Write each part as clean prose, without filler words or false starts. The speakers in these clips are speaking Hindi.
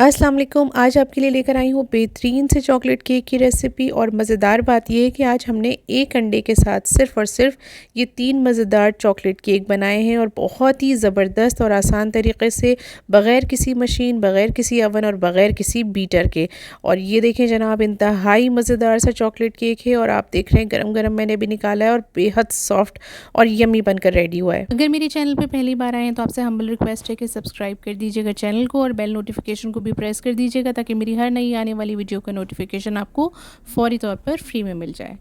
अस्सलाम वालेकुम। आज आपके लिए लेकर आई हूँ बेहतरीन से चॉकलेट केक की रेसिपी। और मज़ेदार बात यह है कि आज हमने एक अंडे के साथ सिर्फ़ और सिर्फ ये 3 मज़ेदार चॉकलेट केक बनाए हैं और बहुत ही ज़बरदस्त और आसान तरीके से, बग़ैर किसी मशीन, बग़ैर किसी ओवन और बग़ैर किसी बीटर के। और ये देखें जनाब, इंतहाई मज़ेदार सा चॉकलेट केक है और आप देख रहे हैं गरम-गरम मैंने अभी निकाला है और बेहद सॉफ्ट और यम्मी बनकर रेडी हुआ है। अगर मेरे चैनल पर पहली बार आए हैं तो आपसे हम्बल रिक्वेस्ट है कि सब्सक्राइब कर दीजिएगा चैनल को और बेल नोटिफिकेशन को भी प्रेस कर दीजिएगा ताकि मेरी हर नई आने वाली वीडियो का नोटिफिकेशन आपको फ़ौरी तौर पर फ्री में मिल जाए।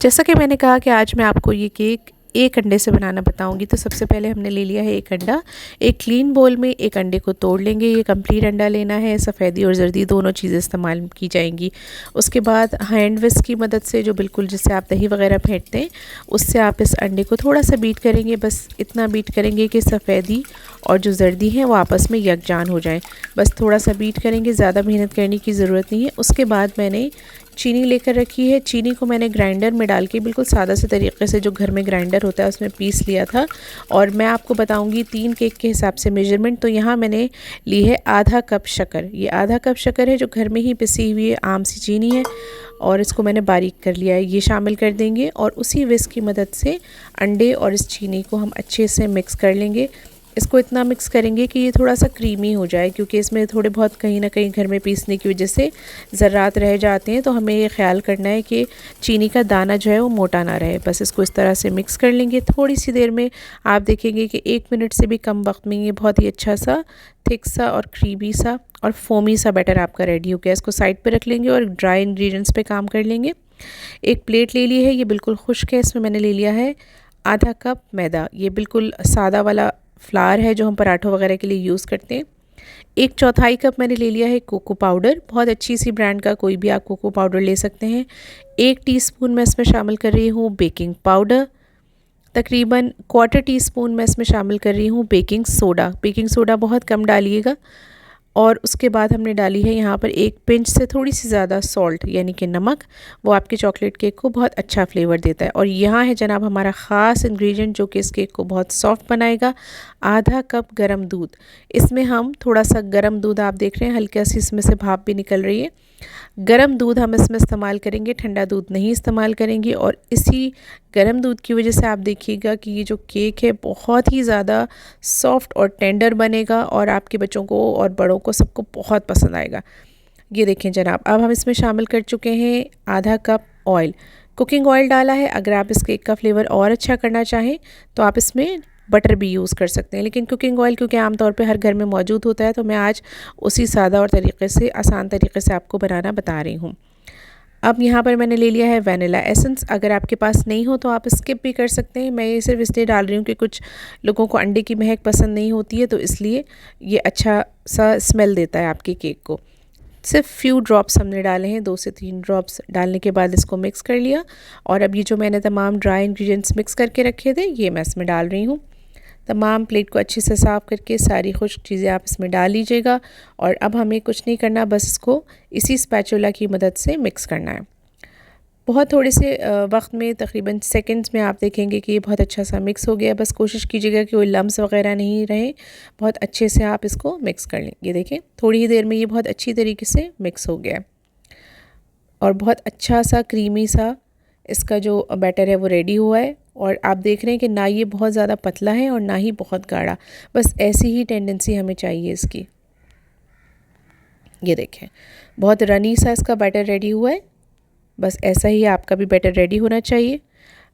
जैसा कि मैंने कहा कि आज मैं आपको ये केक एक अंडे से बनाना बताऊंगी। तो सबसे पहले हमने ले लिया है एक अंडा। एक क्लीन बोल में एक अंडे को तोड़ लेंगे। ये कंप्लीट अंडा लेना है, सफ़ेदी और जर्दी दोनों चीज़ें इस्तेमाल की जाएंगी। उसके बाद हैंड विस्क की मदद से, जो बिल्कुल जिससे आप दही वगैरह फेंटते हैं, उससे आप इस अंडे को थोड़ा सा बीट करेंगे। बस इतना बीट करेंगे कि सफ़ेदी और जो जर्दी है वो आपस में यकजान हो जाए। बस थोड़ा सा बीट करेंगे, ज़्यादा मेहनत करने की ज़रूरत नहीं है। उसके बाद मैंने चीनी लेकर रखी है। चीनी को मैंने ग्राइंडर में डाल के बिल्कुल सादा से तरीके से, जो घर में ग्राइंडर होता है उसमें पीस लिया था। और मैं आपको बताऊंगी 3 केक के हिसाब से मेजरमेंट। तो यहाँ मैंने ली है आधा कप शक्कर। ये आधा कप शक्कर है जो घर में ही पिसी हुई आम सी चीनी है और इसको मैंने बारीक कर लिया है। ये शामिल कर देंगे और उसी विस्क की मदद से अंडे और इस चीनी को हम अच्छे से मिक्स कर लेंगे। इसको इतना मिक्स करेंगे कि ये थोड़ा सा क्रीमी हो जाए, क्योंकि इसमें थोड़े बहुत कहीं ना कहीं घर में पीसने की वजह से ज़र्रात रह जाते हैं। तो हमें ये ख्याल करना है कि चीनी का दाना जो है वो मोटा ना रहे। बस इसको इस तरह से मिक्स कर लेंगे। थोड़ी सी देर में आप देखेंगे कि 1 मिनट से भी कम वक्त में ये बहुत ही अच्छा सा, थिक सा और क्रीमी सा और फोमी सा बैटर आपका रेडी हो गया। इसको साइड पर रख लेंगे और ड्राई इंग्रेडिएंट्स पे काम कर लेंगे। एक प्लेट ले ली है, ये बिल्कुल खुश्क है। इसमें मैंने ले लिया है आधा कप मैदा। ये बिल्कुल सादा वाला फ्लावर है जो हम पराठों वगैरह के लिए यूज़ करते हैं। 1/4 कप मैंने ले लिया है कोको पाउडर। बहुत अच्छी सी ब्रांड का कोई भी आप कोको पाउडर ले सकते हैं। 1 टीस्पून मैं इसमें शामिल कर रही हूँ बेकिंग पाउडर। तकरीबन 1/4 टीस्पून मैं इसमें शामिल कर रही हूँ बेकिंग सोडा। बेकिंग सोडा बहुत कम डालिएगा। और उसके बाद हमने डाली है यहाँ पर 1 पिंच से थोड़ी सी ज़्यादा सॉल्ट, यानी कि नमक। वो आपके चॉकलेट केक को बहुत अच्छा फ्लेवर देता है। और यहाँ है जनाब हमारा ख़ास इंग्रेडिएंट जो कि इस केक को बहुत सॉफ्ट बनाएगा, आधा कप गरम दूध। इसमें हम थोड़ा सा गरम दूध, आप देख रहे हैं हल्का सी इसमें से भाप भी निकल रही है। गरम दूध हम इसमें इस्तेमाल करेंगे, ठंडा दूध नहीं इस्तेमाल करेंगे। और इसी गरम दूध की वजह से आप देखिएगा कि ये जो केक है बहुत ही ज़्यादा सॉफ्ट और टेंडर बनेगा और आपके बच्चों को और बड़ों को सबको बहुत पसंद आएगा। ये देखें जनाब, अब हम इसमें शामिल कर चुके हैं आधा कप ऑयल। कुकिंग ऑयल डाला है। अगर आप इस केक का फ्लेवर और अच्छा करना चाहें तो आप इसमें बटर भी यूज़ कर सकते हैं, लेकिन कुकिंग ऑयल क्योंकि आमतौर पे हर घर में मौजूद होता है तो मैं आज उसी सादा और तरीके से, आसान तरीके से आपको बनाना बता रही हूँ। अब यहाँ पर मैंने ले लिया है वैनिला एसेंस। अगर आपके पास नहीं हो तो आप स्किप भी कर सकते हैं। मैं ये सिर्फ इसलिए डाल रही हूँ कि कुछ लोगों को अंडे की महक पसंद नहीं होती है, तो इसलिए ये अच्छा सा स्मेल देता है आपके केक को। सिर्फ फ्यू ड्रॉप्स हमने डाले हैं, 2 से 3 ड्रॉप्स डालने के बाद इसको मिक्स कर लिया। और अब ये जो मैंने तमाम ड्राई इंग्रेडिएंट्स मिक्स करके रखे थे ये मैं इसमें डाल रही हूँ। तमाम प्लेट को अच्छे से साफ़ करके सारी खुश्क चीज़ें आप इसमें डाल लीजिएगा। और अब हमें कुछ नहीं करना, बस इसको इसी स्पैचुला की मदद से मिक्स करना है। बहुत थोड़े से वक्त में, तकरीबन सेकंड्स में आप देखेंगे कि ये बहुत अच्छा सा मिक्स हो गया। बस कोशिश कीजिएगा कि कोई लम्स वगैरह नहीं रहे। बहुत अच्छे से आप इसको मिक्स कर लें। ये देखें थोड़ी ही देर में ये बहुत अच्छी तरीके से मिक्स हो गया और बहुत अच्छा सा क्रीमी सा इसका जो बैटर है वो रेडी हुआ है। और आप देख रहे हैं कि ना ये बहुत ज़्यादा पतला है और ना ही बहुत गाढ़ा, बस ऐसी ही टेंडेंसी हमें चाहिए इसकी। ये देखें बहुत रनी सा इसका बैटर रेडी हुआ है। बस ऐसा ही आपका भी बैटर रेडी होना चाहिए।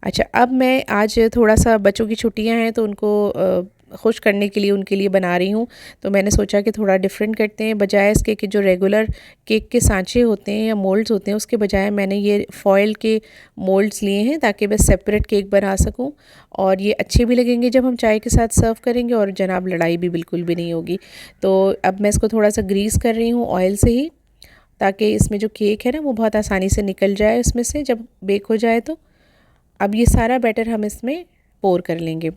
अच्छा, अब मैं आज थोड़ा सा, बच्चों की छुट्टियां हैं तो उनको खुश करने के लिए उनके लिए बना रही हूँ। तो मैंने सोचा कि थोड़ा डिफरेंट करते हैं। बजाय इसके कि जो रेगुलर केक के सांचे होते हैं या मोल्ड्स होते हैं, उसके बजाय मैंने ये फॉयल के मोल्ड्स लिए हैं ताकि मैं सेपरेट केक बना सकूँ। और ये अच्छे भी लगेंगे जब हम चाय के साथ सर्व करेंगे और जनाब लड़ाई भी बिल्कुल भी नहीं होगी। तो अब मैं इसको थोड़ा सा ग्रीस कर रही हूँ ऑयल से ही, ताकि इसमें जो केक है ना वो बहुत आसानी से निकल जाए इसमें से जब बेक हो जाए। तो अब ये सारा बैटर हम इसमें पोर कर लेंगे।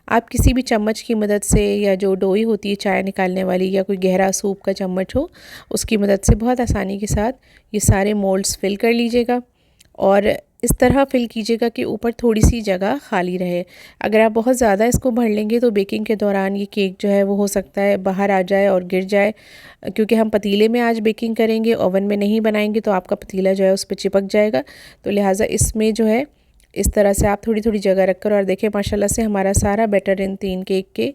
आप किसी भी चम्मच की मदद से, या जो डोई होती है चाय निकालने वाली, या कोई गहरा सूप का चम्मच हो, उसकी मदद से बहुत आसानी के साथ ये सारे मोल्ड्स फिल कर लीजिएगा। और इस तरह फिल कीजिएगा कि ऊपर थोड़ी सी जगह खाली रहे। अगर आप बहुत ज़्यादा इसको भर लेंगे तो बेकिंग के दौरान ये केक जो है वो हो सकता है बाहर आ जाए और गिर जाए, क्योंकि हम पतीले में आज बेकिंग करेंगे, ओवन में नहीं बनाएंगे तो आपका पतीला जो है उस पर चिपक जाएगा। तो लिहाजा इसमें जो है इस तरह से आप थोड़ी थोड़ी जगह रखकर, और देखिए माशाल्लाह से हमारा सारा बैटर इन 3 केक के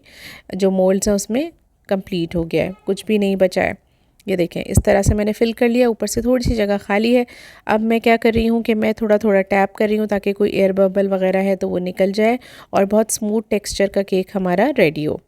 जो मोल्ड्स हैं उसमें कंप्लीट हो गया है, कुछ भी नहीं बचा है। ये देखें इस तरह से मैंने फ़िल कर लिया, ऊपर से थोड़ी सी जगह खाली है। अब मैं क्या कर रही हूँ कि मैं थोड़ा थोड़ा टैप कर रही हूँ ताकि कोई एयर बबल वगैरह है तो वो निकल जाए और बहुत स्मूथ टेक्सचर का केक हमारा रेडी हो।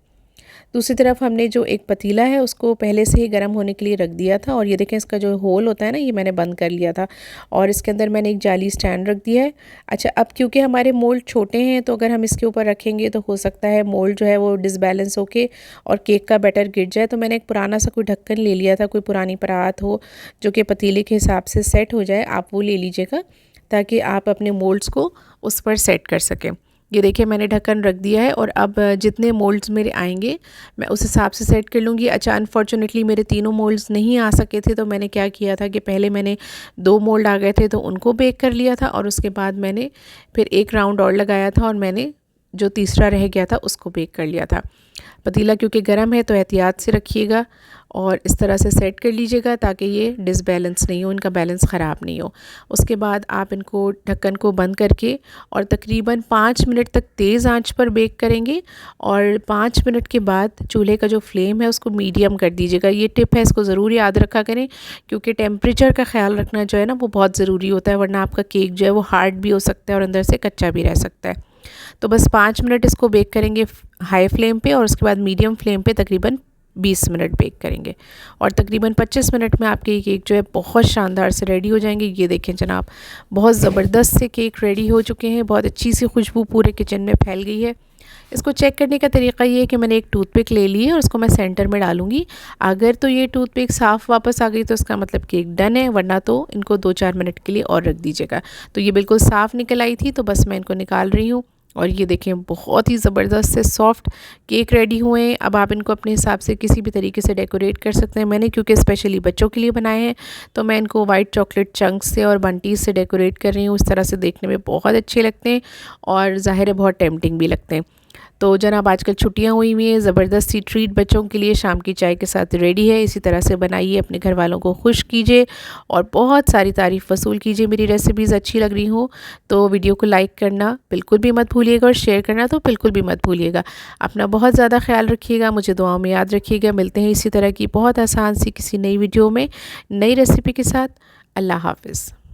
दूसरी तरफ हमने जो एक पतीला है उसको पहले से ही गर्म होने के लिए रख दिया था, और ये देखें इसका जो होल होता है ना, ये मैंने बंद कर लिया था और इसके अंदर मैंने एक जाली स्टैंड रख दिया है। अच्छा, अब क्योंकि हमारे मोल्ड छोटे हैं तो अगर हम इसके ऊपर रखेंगे तो हो सकता है मोल्ड जो है वो डिसबैलेंस होके और केक का बैटर गिर जाए। तो मैंने एक पुराना सा कोई ढक्कन ले लिया था, कोई पुरानी परात हो जो कि पतीले के हिसाब से सेट हो जाए, आप वो ले लीजिएगा ताकि आप अपने मोल्ड्स को उस पर सेट कर सकें। ये देखिए मैंने ढक्कन रख दिया है और अब जितने मोल्ड्स मेरे आएंगे मैं उस हिसाब से सेट कर लूँगी। अच्छा, अनफॉर्चुनेटली मेरे तीनों मोल्ड्स नहीं आ सके थे, तो मैंने क्या किया था कि पहले मैंने 2 मोल्ड आ गए थे तो उनको बेक कर लिया था, और उसके बाद मैंने फिर एक राउंड और लगाया था और मैंने जो तीसरा रह गया था उसको बेक कर लिया था। पतीला क्योंकि गर्म है तो एहतियात से रखिएगा और इस तरह से सेट कर लीजिएगा ताकि ये डिसबैलेंस नहीं हो, इनका बैलेंस ख़राब नहीं हो। उसके बाद आप इनको ढक्कन को बंद करके और तकरीबन 5 मिनट तक तेज़ आंच पर बेक करेंगे, और 5 मिनट के बाद चूल्हे का जो फ्लेम है उसको मीडियम कर दीजिएगा। ये टिप है, इसको ज़रूर याद रखा करें क्योंकि टेम्परेचर का ख्याल रखना जो है ना वो बहुत ज़रूरी होता है, वरना आपका केक जो है वो हार्ड भी हो सकता है और अंदर से कच्चा भी रह सकता है। तो बस 5 मिनट इसको बेक करेंगे हाई फ्लेम पे, और उसके बाद मीडियम फ्लेम पे तकरीबन 20 मिनट बेक करेंगे, और तकरीबन 25 मिनट में आपके ये केक जो है बहुत शानदार से रेडी हो जाएंगे। ये देखें जनाब, बहुत ज़बरदस्त से केक रेडी हो चुके हैं, बहुत अच्छी सी खुशबू पूरे किचन में फैल गई है। इसको चेक करने का तरीका ये है कि मैंने एक टूथपिक ले ली है और उसको मैं सेंटर में डालूंगी। अगर तो ये टूथपिक साफ़ वापस आ गई तो इसका मतलब केक डन है, वरना तो इनको 2-4 मिनट के लिए और रख दीजिएगा। तो ये बिल्कुल साफ़ निकल आई थी, तो बस मैं इनको निकाल रही हूँ और ये देखें बहुत ही ज़बरदस्त से सॉफ्ट केक रेडी हुए हैं। अब आप इनको अपने हिसाब से किसी भी तरीके से डेकोरेट कर सकते हैं। मैंने क्योंकि स्पेशली बच्चों के लिए बनाए हैं तो मैं इनको वाइट चॉकलेट चंक्स से और बंटीज से डेकोरेट कर रही हूँ। इस तरह से देखने में बहुत अच्छे लगते हैं और ज़ाहिर है बहुत टेम्पटिंग भी लगते हैं। तो जनाब आजकल छुट्टियां हुई हुई हैं, ज़बरदस्त सी ट्रीट बच्चों के लिए शाम की चाय के साथ रेडी है। इसी तरह से बनाइए, अपने घर वालों को खुश कीजिए और बहुत सारी तारीफ़ वसूल कीजिए। मेरी रेसिपीज़ अच्छी लग रही हो तो वीडियो को लाइक करना बिल्कुल भी मत भूलिएगा और शेयर करना तो बिल्कुल भी मत भूलिएगा। अपना बहुत ज़्यादा ख्याल रखिएगा, मुझे दुआओं में याद रखिएगा। मिलते हैं इसी तरह की बहुत आसान सी किसी नई वीडियो में नई रेसिपी के साथ। अल्लाह हाफ़िज़।